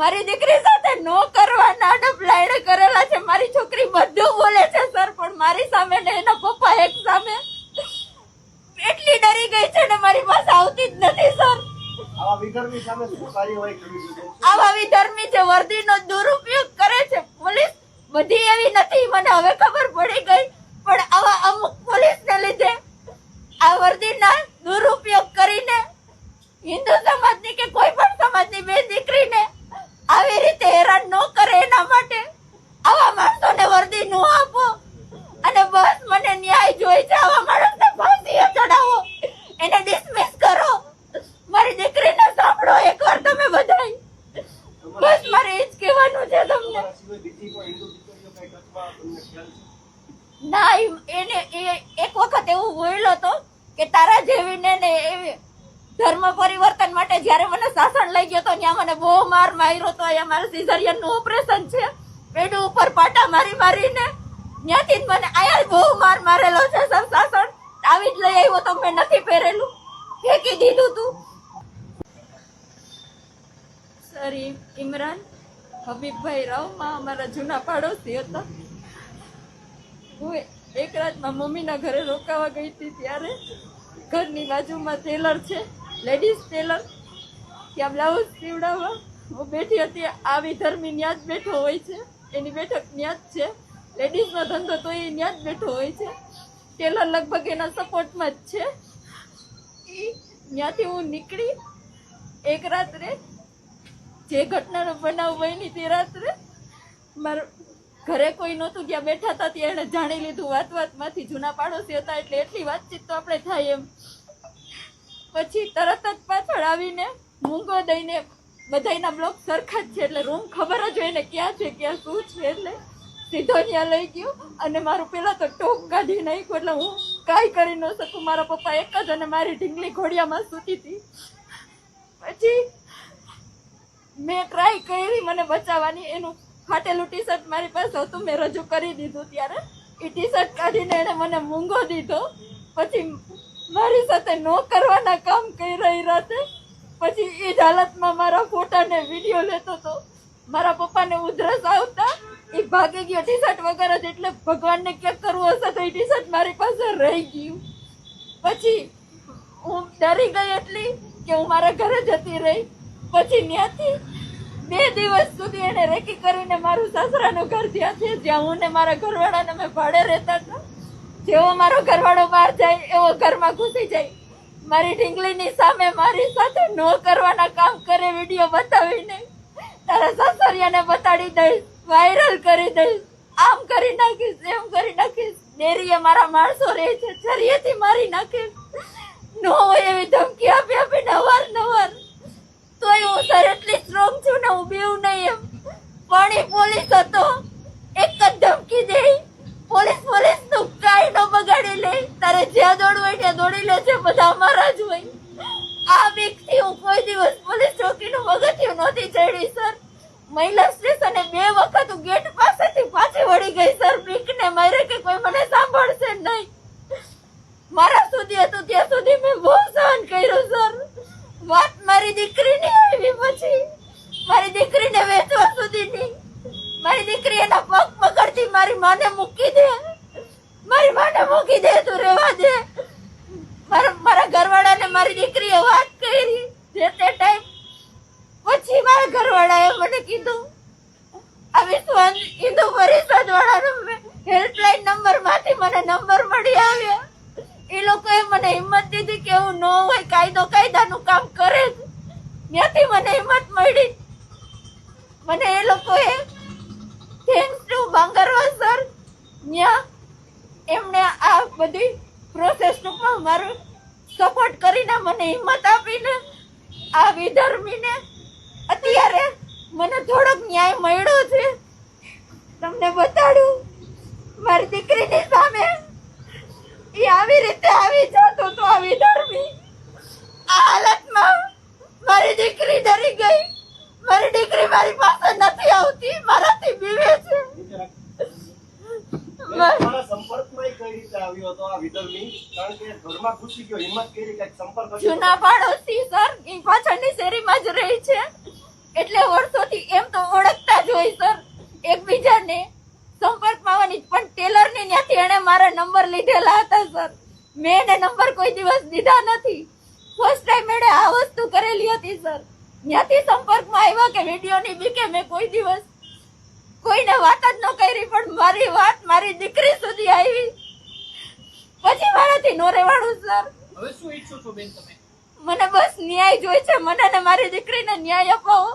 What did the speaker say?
મારી દીકરી સાથે નો કરવાના ડબલાઈડ કરેલા છે. મારી છોકરી બધું બોલે છે સર, પણ મારી સામે ને એના પપ્પા એક સામે એટલી ડરી ગઈ છે ને મારી પાસે આવતી જ નથી સર. આવા વિધર્મી સામે શું કાર્યવાહી કરવી જોઈએ? આવા વિધર્મી છે, વર્દીનો દુરુપયોગ કરે છે. પોલીસ બધી એવી નથી, મને હવે ખબર પડી ગઈ, પણ આવા અમુક પોલીસને લીધે આ વર્દીના દુરુપયોગ કરીને હિન્દુ સમાજની કે કોઈ પણ સમાજની બેન દીકરીને આવી રીતે હેરાન ન કરે એના માટે આવા માણસોને વર્દી ન આપો. અને બસ મને ન્યાય જોઈ છે. આવા માણસને ફાંસીએ ચડાવો, એને ડિસમિસ કરો. મારી દીકરીને સાંભળો એકવાર તમે બધાય. બસ મારે એ જ કહેવાનું છે તમને. ના, એને એક વખત એવું બોલ્યો હતો કે તારા જેવીને ને એવી ધર્મ પરિવર્તન માટે જ્યારે મને શાસન લઈ ગયો તો ત્યાં મને બહુ માર માર્યો તો. અહીંયા મારે સિઝરિયન નું ઓપરેશન છે, પેડું ઉપર પાટા મારી મારીને ત્યાંથી જ મને અહીંયા બહુ માર મારેલો છે સર. શાસન આવી જ લઈ આવ્યો તો મેં નથી પહેરેલું, ફેંકી દીધું તું. સર ઇમરાન હબીબભાઈ રાવમાં અમારા જૂના પાડોશી હતા. હું એક રાત મારા મમ્મીના ઘરે રોકાવા ગઈ હતી ત્યારે ઘરની બાજુમાં ટેલર છે, લેડીઝ ટેલર, ત્યાં બ્લાઉઝ સીવડાવવા હું બેઠી હતી. આવી ધર્મી ન્યા જ બેઠો હોય છે, એની બેઠક ન્યા જ છે. લેડીઝનો ધંધો તો એ ન્યા જ બેઠો હોય છે. ટેલર લગભગ એના સપોર્ટમાં જ છે. ત્યાંથી હું નીકળી એક રાત્રે જે ઘટનાનો બનાવ બની તે રાત્રે મારા ઘરે કોઈ નહોતું, ત્યાં બેઠા હતા ત્યાં એણે જાણી લીધું વાતમાંથી. જૂના પાડોશી હતા એટલે એટલી વાતચીત તો આપણે થાય એમ. પછી તરત જ પાછળ આવીને મૂંગો દઈને, બધાયના બ્લોક સરખા જ છે એટલે રૂમ ખબર જ હોય ને ક્યાં છે ક્યાં શું છે, એટલે સીધો ત્યાં લઈ ગયો અને મારું પેલા તો ટોક કાઢી નાખ્યું. એટલે હું કાંઈ કરી ન શકું. મારા પપ્પા એક જ અને મારી ઢીંગલી ઘોડિયામાં સૂતી હતી. પછી મેં ટ્રાય કરી મને બચાવવાની. એનું ફાટેલું ટી શર્ટ મારી પાસે હતું, મેં રજૂ કરી દીધું. ત્યારે એ ટી શર્ટ કાઢીને એણે મને મૂંગો દીધો. પછી મારી સાથે નો કરવાના કામ કરી રહી રાતે. પછી એ જ હાલતમાં મારા ફોટા ને વિડીયો લેતો હતો. મારા પપ્પાને ઉધરસ આવતા એ ભાગી ગયો ટી શર્ટ વગર જ. એટલે ભગવાનને ક્યાંક કરવું હશે તો એ ટી શર્ટ મારી પાસે રહી ગયું. પછી હું ડરી ગઈ એટલી કે હું મારા ઘરે જતી રહી. પછી ત્યાંથી 2 દિવસ સુધી એને રેકી કરીને મારું સાસરાનું ઘર ત્યાં છે, જ્યાં હું ને મારા ઘરવાળાને અમે ભાડે રહેતા હતા. જેવો મારો ઘરવાળો બહાર જાય એવો ઘરમાં ઘૂસી જાય. મારી ઢીંગલીની સામે મારી સાથે નો કરવાના કામ કરે, વિડીયો બતાવીને તારા સાસરિયાને બતાડી દઈશ, વાયરલ કરી દઈશ, આમ કરી નાખીશ, એમ કરી નાખીશ. ડેરીએ મારા માણસો રહે છે, છરીએથી મારી નાખીશ. નો હોય એવી ધમકી આપી આપીને અવારનવાર. તોય હું સર એટલી સ્ટ્રોંગ છું ને, હું બીવું નહીં એમ. પણ એ પોલીસ હતો, એક જ ધમકી દે. પોલીસ નું કાંઈ ન બગાડી લે. તારે જ્યાં દોડવું હોય ત્યાં દોડી લે છે, બધા અમારા જ હોય. આ બીકથી હું કોઈ દિવસ પોલીસ ચોકીનું પગથિયું નહોતી ચડી સર. મહિલા સ્ટેશને 2 વખત હું ગેટ પાસેથી પાછી વળી ગઈ સર. બીકને મારે કે કોઈ મને સાંભળશે નહીં. મારા સુધી હતું ત્યાં સુધી મેં બહુ સહન કર્યું સર. વાત મારી દીકરીની આવી, પછી મારી દીકરીને વેચવા સુધીની. મારી દીકરી એના પગ પકડતી મારી માને મૂકી દે, મારી માને મૂકી દે, તું રહેવા દે. મારા ઘરવાળાને મારી દીકરીએ વાત કરી જે તે ટાઈમ. પછી મારા ઘરવાળાએ મને કીધું આ વિશ્વ હિન્દુ પરિષદ વાળાનો હેલ્પલાઇન નંબર માંથી મને નંબર મળી આવ્યા. એ લોકોએ મને હિંમત દીધી કે એવું ન હોય, કાયદો કાયદાનું કામ કરે. ત્યાંથી મને હિંમત મળી. મને એ લોકોએ થેન્ક્સ ટુ બાંગરવા સર, ત્યાં એમણે આ બધી પ્રોસેસનું પણ મારું સપોર્ટ કરીને મને હિંમત આપીને આ વિધર્મીને અત્યારે મને થોડોક ન્યાય મળ્યો છે. તમને બતાડું મારી દીકરીની સામે એ આવી રીતે આવી જતો તો આ વિધર્મી. આ હાલતમાં મારી દીકરી ડરી ગઈ. મારી દીકરી મારી પાસે નથી આવતી, મારાથી બીવે છે. જૂના પાડોશી સર, એ પાછળની શેરીમાં જ રહી છે. એટલે વર્ષોથી એમ તો ઓળખતા જ હોય સર એકબીજાને સંપર્કમાં આવવાની, પણ ટેલરની ત્યાંથી એણે મારા નંબર લીધેલા હતા સર. મેં એને નંબર કોઈ દિવસ દીધા નથી. ફર્સ્ટ ટાઈમ એણે આ વસ્તુ કરેલી હતી સર. ત્યાંથી સંપર્કમાં આવ્યા કે વિડીયોની બીકે મેં કોઈ દિવસ કોઈને વાત જ ન કરી, પણ મારી વાત મારી દીકરી સુધી આવી પછી મારાથી નો રહેવાડું સર. હવે શું ઈચ્છો છો બેન તમે? મને બસ ન્યાય જોઈએ છે. મને ને મારી દીકરીને ન્યાય અપાવો.